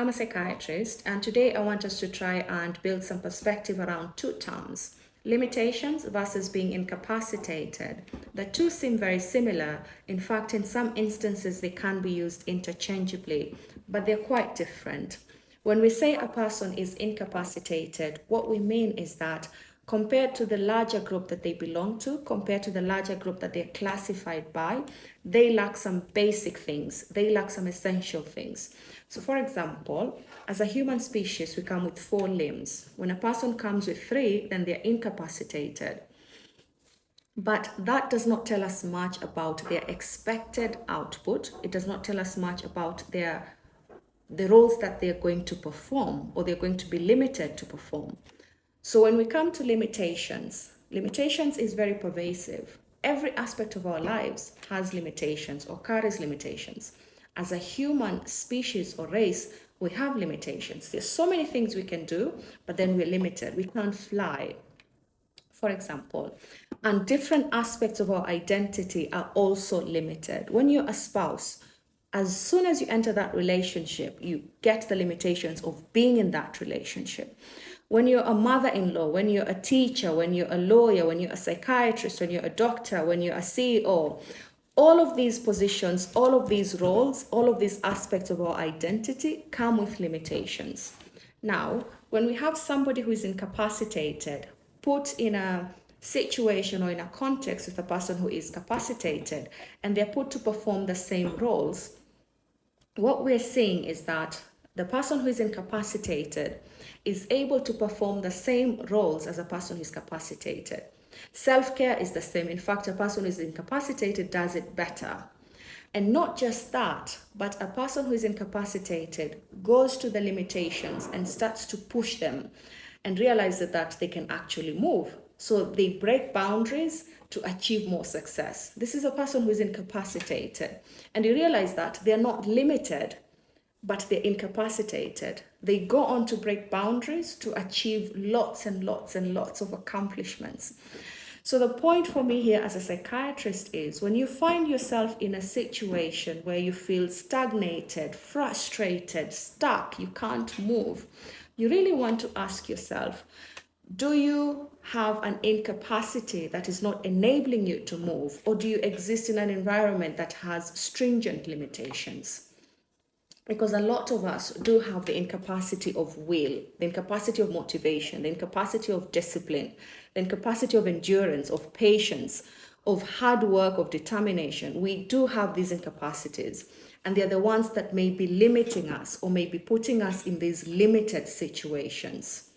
I'm a psychiatrist, and today I want us to try and build some perspective around two terms: limitations versus being incapacitated. The two seem very similar. In fact, in some instances, they can be used interchangeably, but they're quite different. When we say a person is incapacitated, what we mean is that compared to the larger group that they belong to, compared to the larger group that they're classified by, they lack some basic things, they lack some essential things. So for example, as a human species, we come with 4 limbs. When a person comes with 3, then they're incapacitated. But that does not tell us much about their expected output. It does not tell us much about the roles that they're going to perform, or they're going to be limited to perform. So when we come to limitations is very pervasive. Every aspect of our lives has limitations or carries limitations. As a human species or race, we have limitations. There's so many things we can do, but then we're limited. We can't fly, for example. And different aspects of our identity are also limited. When you're a spouse, as soon as you enter that relationship, you get the limitations of being in that relationship. When you're a mother-in-law, when you're a teacher, when you're a lawyer, when you're a psychiatrist, when you're a doctor, when you're a CEO, all of these positions, all of these roles, all of these aspects of our identity come with limitations. Now, when we have somebody who is incapacitated put in a situation or in a context with a person who is capacitated, and they're put to perform the same roles, what we're seeing is that the person who is incapacitated is able to perform the same roles as a person who is capacitated. Self-care is the same. In fact, a person who is incapacitated does it better. And not just that, but a person who is incapacitated goes to the limitations and starts to push them and realizes that they can actually move. So they break boundaries to achieve more success. This is a person who is incapacitated. And you realize that they're not limited, but they're incapacitated. They go on to break boundaries to achieve lots and lots and lots of accomplishments. So the point for me here as a psychiatrist is, when you find yourself in a situation where you feel stagnated, frustrated, stuck, you can't move, you really want to ask yourself, do you have an incapacity that is not enabling you to move, or do you exist in an environment that has stringent limitations? Because a lot of us do have the incapacity of will, the incapacity of motivation, the incapacity of discipline, the incapacity of endurance, of patience, of hard work, of determination. We do have these incapacities, and they're the ones that may be limiting us or may be putting us in these limited situations.